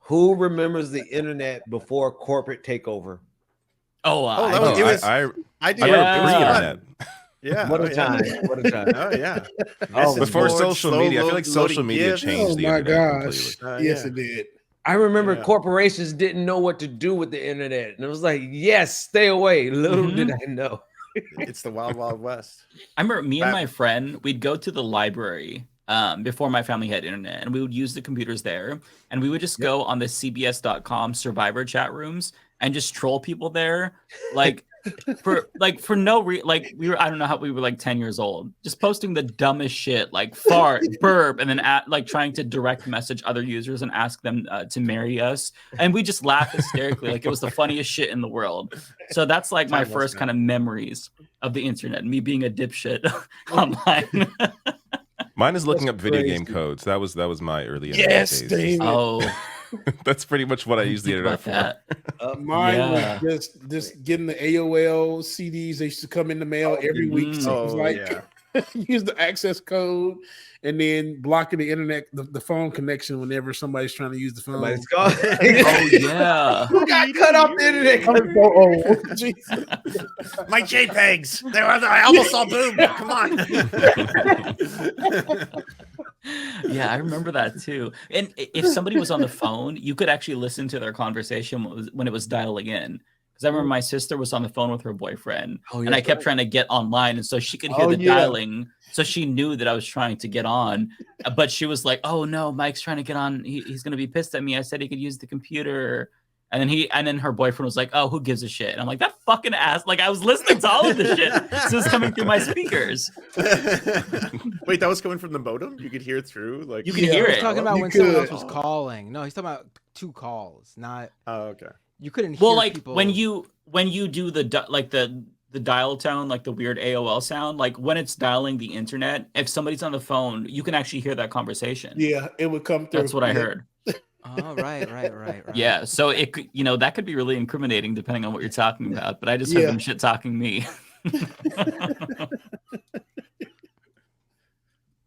Who remembers the internet before corporate takeover? I do. Pre-internet. Yeah. What a time. What a time. Oh, yeah. Before boards, social slow media. I feel like social loading media GIFs. changed the internet completely. Yes, it did. I remember Yeah. corporations didn't know what to do with the internet. And it was like, yes, stay away. Little did I know. It's the wild, wild west. I remember me and my friend, we'd go to the library before my family had internet, and we would use the computers there, and we would just go on the CBS.com survivor chat rooms and just troll people there, for no reason. Like I don't know how we were like 10 years old, just posting the dumbest shit, like fart, burp, and then trying to direct message other users and ask them to marry us, and we just laugh hysterically like it was the funniest shit in the world. So that's like my first kind of memories of the internet, me being a dipshit online. Mine is looking up video game codes. That was my early internet days. Oh, that's pretty much what I used the internet for. Mine was just getting the AOL CDs. They used to come in the mail every week. So it was like use the access code and then blocking the internet, the phone connection whenever somebody's trying to use the phone. Who got cut off the internet? I'm so old. My JPEGs. I almost saw boom. Come on. Yeah, I remember that too. And if somebody was on the phone, you could actually listen to their conversation when it was dialing in. Because I remember my sister was on the phone with her boyfriend, and I kept trying to get online, and so she could hear the dialing, so she knew that I was trying to get on. But she was like, "Oh no, Mike's trying to get on. He's gonna be pissed at me. I said he could use the computer." And then her boyfriend was like, "Oh, who gives a shit?" And I'm like, "That fucking ass!" Like I was listening to all of this shit, so it's coming through my speakers. Wait, that was coming from the modem? You could hear it through, like you could hear it. He's talking about when someone else was calling. No, he's talking about two calls, not. Oh, okay. You couldn't hear people. when you do the dial tone, like the weird AOL sound, like when it's dialing the internet, if somebody's on the phone, you can actually hear that conversation. Yeah, it would come through. That's what I heard. Oh, right. Yeah, so it could, that could be really incriminating depending on what you're talking about. But I just heard them shit talking me.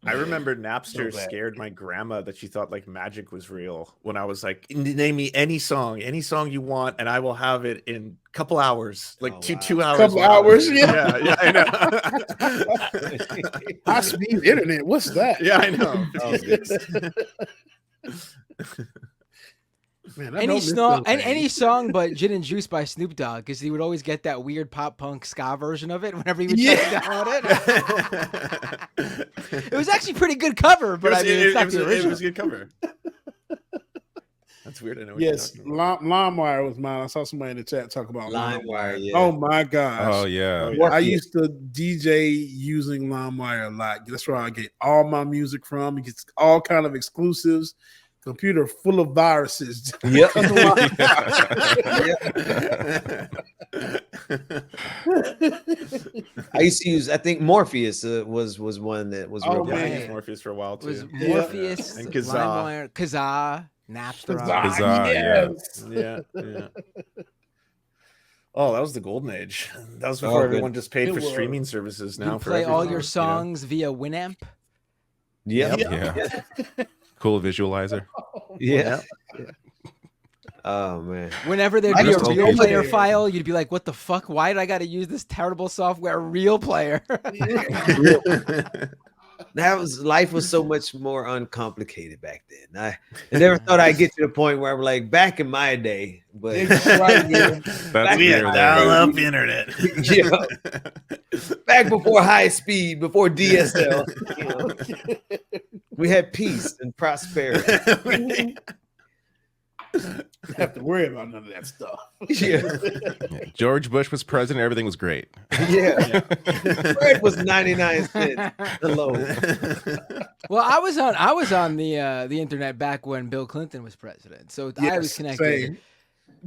I remember Napster scared my grandma that she thought like magic was real when I was like, name me any song you want, and I will have it in a couple hours, like 2 hours. Couple hours, yeah, I know. High speed internet, what's that? Yeah, I know. Man, any song but Gin and Juice by Snoop Dogg, because he would always get that weird pop punk ska version of it whenever he would download it. It was actually pretty good cover, but it's not the original. It was a good cover. That's weird. I know. Yes, LimeWire was mine. I saw somebody in the chat talk about LimeWire. Yeah. Oh my gosh. Oh yeah. I used to DJ using LimeWire a lot. That's where I get all my music from. It gets all kind of exclusives. Computer full of viruses. Yep. I used to use. I think Morpheus was one that was. I used Morpheus for a while too. It was Morpheus and Kazaa. Kazaa, Napster. Yeah. Oh, that was the golden age. That was before everyone just paid for streaming services. Now you for play all everything, your songs via Winamp. Yeah. Cool visualizer. Yeah. Oh man. Whenever there'd be a real player file, you'd be like, "What the fuck? Why did I got to use this terrible software? Real player." Life was so much more uncomplicated back then. I never thought I'd get to the point where I'm like back in my day, but we had dial-up internet. Yeah. Back before high speed, before DSL, we had peace and prosperity. Don't have to worry about none of that stuff. Yeah. George Bush was president. Everything was great. Yeah. Bread was 99 cents. Hello. Well, I was on the internet back when Bill Clinton was president, so I was connected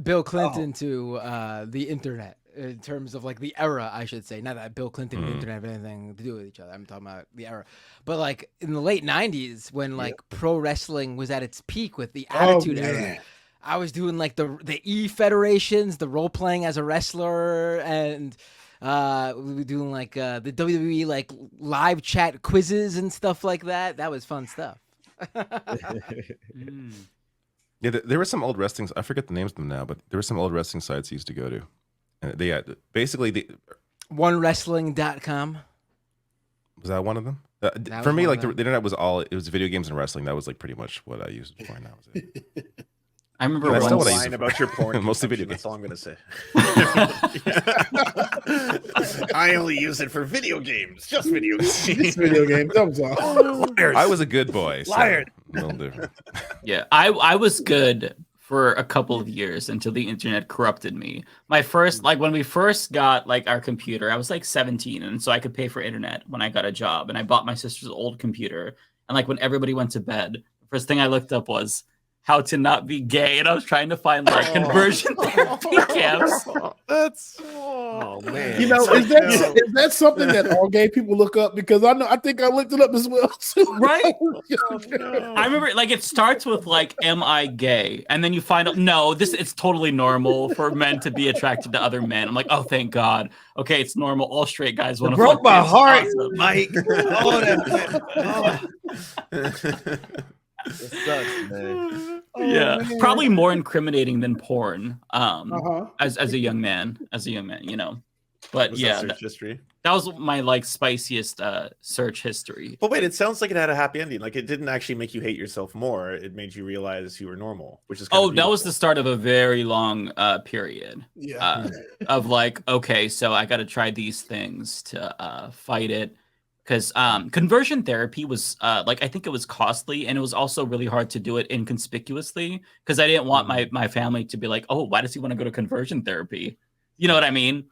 Bill Clinton to the internet in terms of like the era, I should say. Not that Bill Clinton and the internet have anything to do with each other. I'm talking about the era. But like in the late 90s when like pro wrestling was at its peak with the Attitude Era, I was doing like the E federations, the role playing as a wrestler, and we were doing like the WWE like live chat quizzes and stuff like that. That was fun stuff. Yeah, there were some old wrestling. I forget the names of them now, but there were some old wrestling sites I used to go to. They had basically OneWrestling.com. Was that one of them? For me, like the internet was it was video games and wrestling. That was like pretty much what I used before. Now was it. I remember one one line about your porn. Mostly video games. That's all I'm gonna say. I only use it for video games. Just video games. Just video games. That was all. I was a good boy. Liar. So a little different. Yeah, I was good for a couple of years until the internet corrupted me. My first, like when we first got like our computer, I was like 17, and so I could pay for internet when I got a job, and I bought my sister's old computer. And like when everybody went to bed, the first thing I looked up was how to not be gay, and I was trying to find like conversion therapy camps. That's man. You know, is that something that all gay people look up? Because I think I looked it up as well too. Right? I remember like it starts with like, am I gay? And then you find out no, it's totally normal for men to be attracted to other men. I'm like, oh thank God. Okay, it's normal. All straight guys want to broke my heart, awesome. Mike. Oh, that it sucks, man. Yeah, probably more incriminating than porn. As a young man, you know. But yeah, search history. That was my like spiciest search history. But wait, it sounds like it had a happy ending. Like it didn't actually make you hate yourself more. It made you realize you were normal, which is that was the start of a very long period. Yeah. Of like, okay, so I got to try these things to fight it. Because conversion therapy was like, I think it was costly, and it was also really hard to do it inconspicuously because I didn't want my family to be like, oh, why does he want to go to conversation therapy? You know what I mean?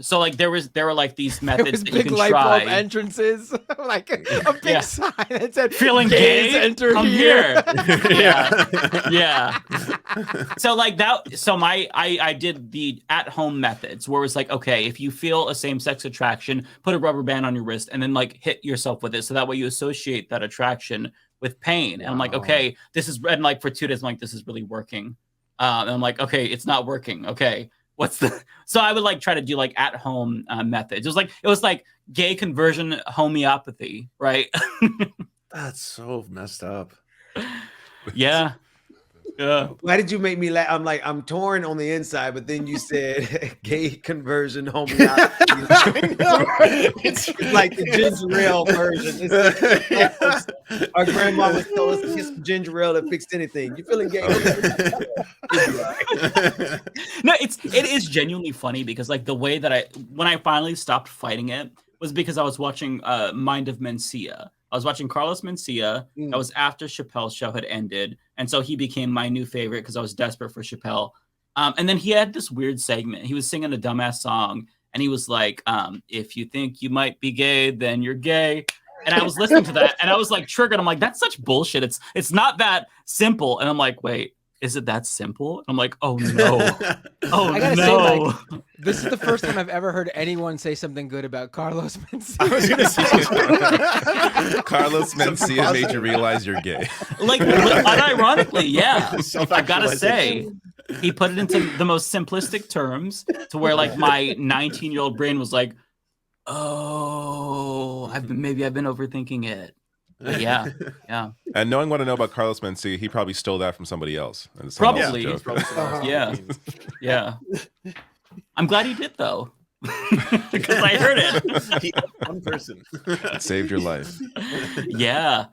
So like there were like these methods that you can light try. bulb entrances, like a big sign that said "Feeling gay, enter come here." Yeah. So like that. So I did the at-home methods where it's like, okay, if you feel a same-sex attraction, put a rubber band on your wrist and then like hit yourself with it, so that way you associate that attraction with pain. And I'm like, okay, this is, and like for 2 days, I'm like, this is really working. And I'm like, okay, it's not working. Okay. So I would like try to do like at home methods. It was like gay conversion homeopathy, right? That's so messed up. Yeah. Why did you make me laugh? I'm like, I'm torn on the inside, but then you said gay conversion homeopathy. It's like the ginger ale version. Our grandma was told us to get some ginger ale that fixed anything. You feeling gay? No, it is genuinely funny because like the way that when I finally stopped fighting it was because I was watching Mind of Mencia. I was watching Carlos Mencia. That was after Chappelle's show had ended. And so he became my new favorite because I was desperate for Chappelle. And then he had this weird segment. He was singing a dumbass song. And he was like, if you think you might be gay, then you're gay. And I was listening to that. And I was like triggered. I'm like, that's such bullshit. It's not that simple. And I'm like, wait, is it that simple? I'm like, oh no. I gotta say, like, this is the first time I've ever heard anyone say something good about Carlos Mencia. Carlos Mencia made you realize you're gay. Like, unironically, yeah. I gotta say, he put it into the most simplistic terms to where like my 19-year-old brain was like, oh, maybe I've been overthinking it. But yeah. And knowing what I know about Carlos Mencia, he probably stole that from somebody else. Probably. Yeah. I'm glad he did though, because I heard it. One person. It saved your life. Yeah.